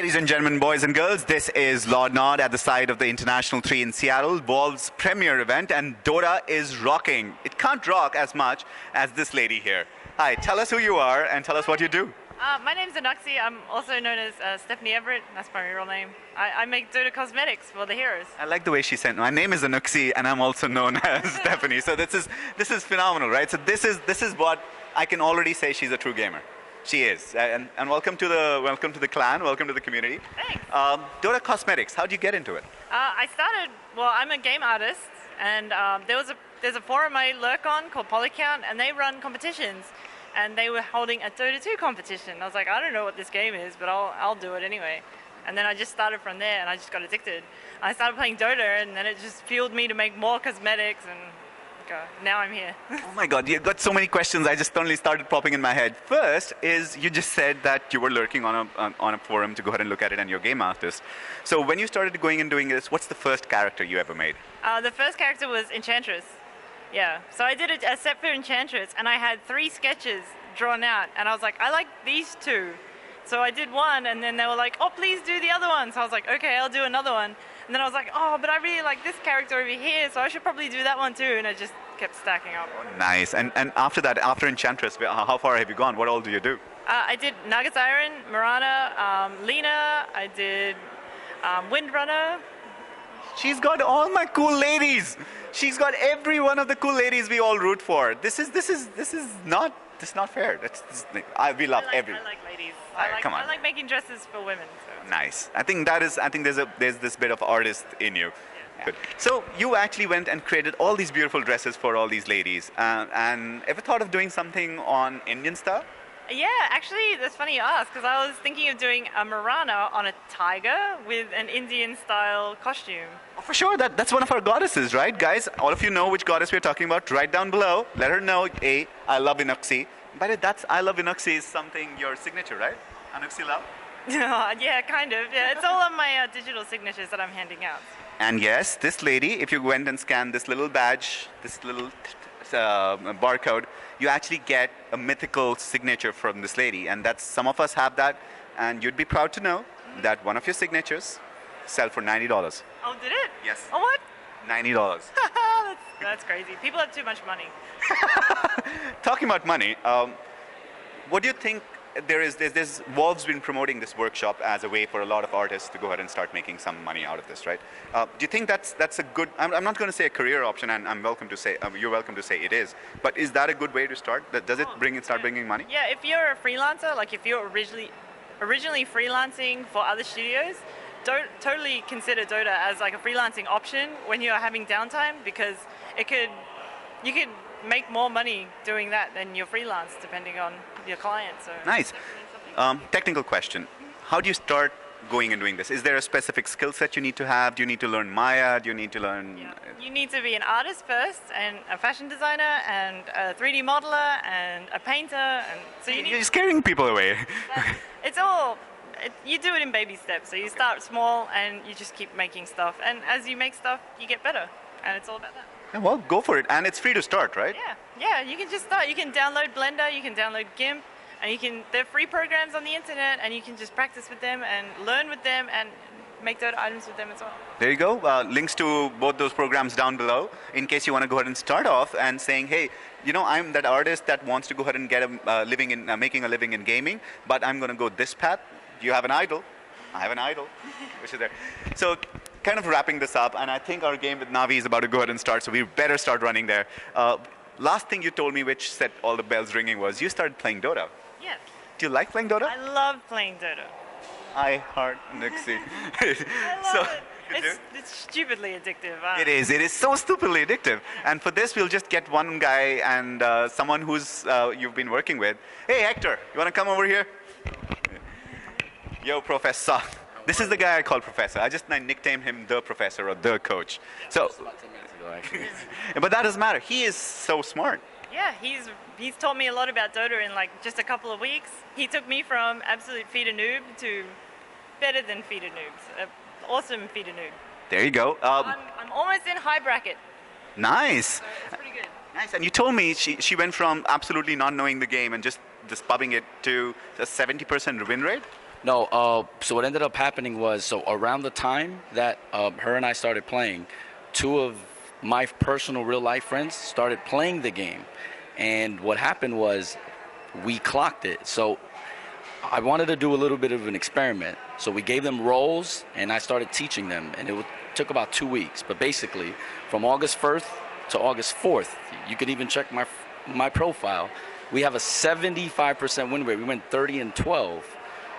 Ladies and gentlemen, boys and girls, this is Lord Nod at the site of the International 3 in Seattle, Valve's premier event, and Dota is rocking. It can't rock as much as this lady here. Hi, tell us who you are and tell us what you do. My name's Anuxi. I'm also known as Stephanie Everett. That's my real name. I make Dota cosmetics for the heroes. I like the way she said, my name is Anuxi and I'm also known as Stephanie. So this is phenomenal, right? So this is what I can already say she's a true gamer. She is, and welcome to the clan, welcome to the community. Thanks. Dota Cosmetics, how did you get into it? I'm a game artist, and there's a forum I lurk on called Polycount, and they run competitions, and they were holding a Dota2 competition. I was like, I don't know what this game is, but I'll do it anyway. And then I just started from there, and I just got addicted. I started playing Dota, and then it just fueled me to make more cosmetics, and now I'm here. Oh my God, you've got so many questions. I just suddenly started popping in my head. First is you just said that you were lurking on a forum to go ahead and look at it, and you're a game artist. So when you started going and doing this, what's the first character you ever made? The first character was Enchantress. Yeah, so I did a set for Enchantress, and I had 3 sketches drawn out, and I was like, I like these 2. So I did one, and then they were like, oh, please do the other one. So I was like, okay, I'll do another one. And then I was like, oh, but I really like this character over here, so I should probably do that one too. And it just kept stacking up. Nice. And after that, after Enchantress, how far have you gone? What all do you do? I did Nugget's Iron, Marana, Lena. I did Windrunner. She's got all my cool ladies. She's got every one of the cool ladies we all root for. This is not fair. We love everyone. I like ladies. Come on. I like making dresses for women. So. Nice. I think there's this bit of artist in you. Yeah. Good. So you actually went and created all these beautiful dresses for all these ladies. And ever thought of doing something on Indian style? Yeah, actually, that's funny you ask, because I was thinking of doing a Marana on a tiger with an Indian-style costume. Oh, for sure, that's one of our goddesses, right? Guys, all of you know which goddess we're talking about. Write down below. Let her know, I love Anuxi. But I love Anuxi is something, your signature, right? Anuxi love? Yeah, kind of. Yeah, it's all on my digital signatures that I'm handing out. And yes, this lady, if you went and scanned this little badge, this little barcode, you actually get a mythical signature from this lady, and some of us have that, and you'd be proud to know that one of your signatures sell for $90. Oh, did it? Yes. Oh, what? $90. That's crazy. People have too much money. Talking about money, what do you think? There's Valve's been promoting this workshop as a way for a lot of artists to go ahead and start making some money out of this, right? Do you think that's a good? I'm not going to say a career option, and you're welcome to say it is. But is that a good way to start? Does it start bringing money? Yeah, if you're a freelancer, like if you're originally freelancing for other studios, don't totally consider Dota as like a freelancing option when you're having downtime, because you could make more money doing that than your freelance, depending on your client. So nice. Technical question: how do you start going and doing this? Is there a specific skill set you need to have? Do you need to learn Maya? Do you need to learn? Yeah. You need to be an artist first, and a fashion designer, and a 3D modeler, and a painter, and so you're scaring people away. You do it in baby steps. So you start small, and you just keep making stuff, and as you make stuff, you get better, and it's all about that. Yeah, well, go for it, and it's free to start, right? Yeah, you can just start. You can download Blender, you can download GIMP, and they're free programs on the internet, and you can just practice with them and learn with them and make Dota items with them as well. There you go. Links to both those programs down below in case you want to go ahead and start off and saying, hey, I'm that artist that wants to go ahead and get making a living in gaming, but I'm going to go this path. You have an idol. I have an idol, which is there. So kind of wrapping this up, and I think our game with Navi is about to go ahead and start, so we better start running there. Last thing you told me, which set all the bells ringing, was you started playing Dota. Yes. Do you like playing Dota? I love playing Dota. I heart Anuxi. I love it. It's stupidly addictive. It is so stupidly addictive. And for this, we'll just get one guy and someone who's you've been working with. Hey, Hector, you want to come over here? Yo, Professor. This is the guy I call Professor. I nicknamed him the Professor or the Coach. So, about 10 minutes ago, actually. but that doesn't matter. He is so smart. Yeah, he's taught me a lot about Dota in like just a couple of weeks. He took me from absolute feeder noob to better than feeder noobs. Awesome feeder noob. There you go. I'm almost in high bracket. Nice. So it's pretty good. Nice. And you told me she went from absolutely not knowing the game and just pubbing it to a 70% win rate? No, so what ended up happening was, so around the time that her and I started playing, two of my personal real life friends started playing the game. And what happened was we clocked it. So I wanted to do a little bit of an experiment. So we gave them roles and I started teaching them. And took about 2 weeks. But basically, from August 1st to August 4th, you could even check my profile, we have a 75% win rate. We went 30-12.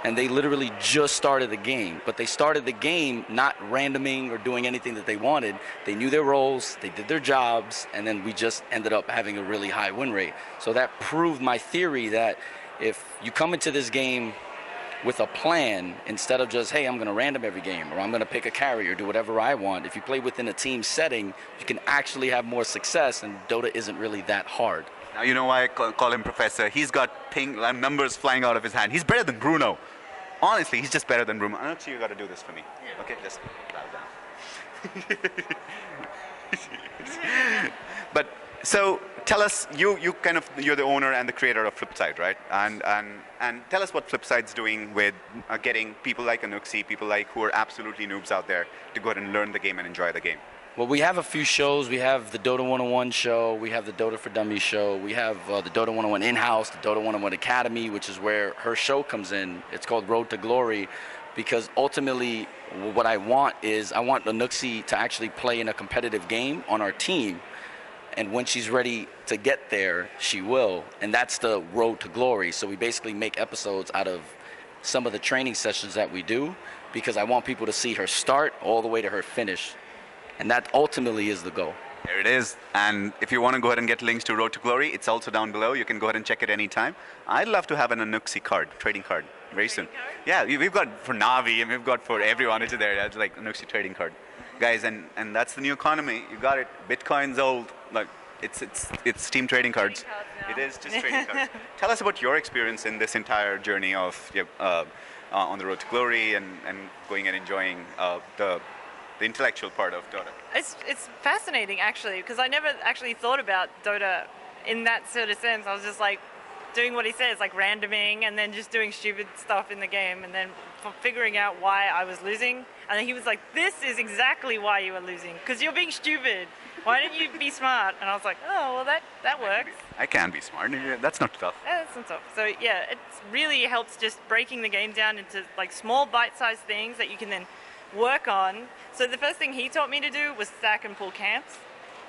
And they literally just started the game. But they started the game not randoming or doing anything that they wanted. They knew their roles, they did their jobs, and then we just ended up having a really high win rate. So that proved my theory that if you come into this game with a plan, instead of just, hey, I'm going to random every game, or I'm going to pick a carry or do whatever I want, if you play within a team setting, you can actually have more success, and Dota isn't really that hard. Now, you know why I call him Professor? He's got numbers flying out of his hand. He's better than Bruno. Honestly, he's just better than Bruno. Anuxi, you got to do this for me. Yeah. Okay, just bow down. But so tell us, you're the owner and the creator of Flipside, right? And tell us what Flipside's doing with getting people like Anuxi, people like who are absolutely noobs out there, to go ahead and learn the game and enjoy the game. Well, we have a few shows. We have the Dota 101 show. We have the Dota for Dummies show. We have the Dota 101 in-house, the Dota 101 Academy, which is where her show comes in. It's called Road to Glory, because ultimately what I want is I want Anuxi to actually play in a competitive game on our team. And when she's ready to get there, she will. And that's the Road to Glory. So we basically make episodes out of some of the training sessions that we do, because I want people to see her start all the way to her finish. And that ultimately is the goal. There it is. And if you want to go ahead and get links to Road to Glory, it's also down below. You can go ahead and check it anytime. I'd love to have an Anuxi card, trading card, very soon. Yeah, we've got for Navi and we've got for everyone. It's there. That's like Anuxi trading card, guys. And that's the new economy. You got it. Bitcoin's old. Like it's Steam trading cards. It is just trading cards. Tell us about your experience in this entire journey of on the Road to Glory and going and enjoying the intellectual part of Dota. It's fascinating, actually, because I never actually thought about Dota in that sort of sense. I was just like doing what he says, like randoming and then just doing stupid stuff in the game and then figuring out why I was losing. And then he was like, this is exactly why you are losing, because you're being stupid. Why don't you be smart? And I was like, oh, well, that works. I can be smart. That's not tough. Yeah, that's not tough. So yeah, it really helps just breaking the game down into like small bite-sized things that you can then work on. So the first thing he taught me to do was stack and pull camps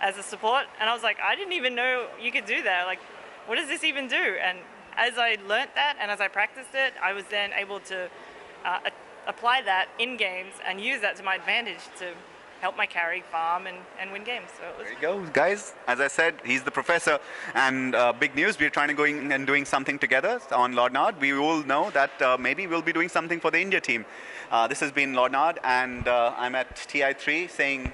as a support, and I was like, I didn't even know you could do that. Like, what does this even do? And as I learnt that and as I practiced it, I was then able to apply that in games and use that to my advantage to help my carry farm and win games. So it was. There you go, guys. As I said, he's the professor. And big news, we're trying to go in and doing something together on LordNod. We all know that maybe we'll be doing something for the India team. This has been LordNod, and I'm at TI3 saying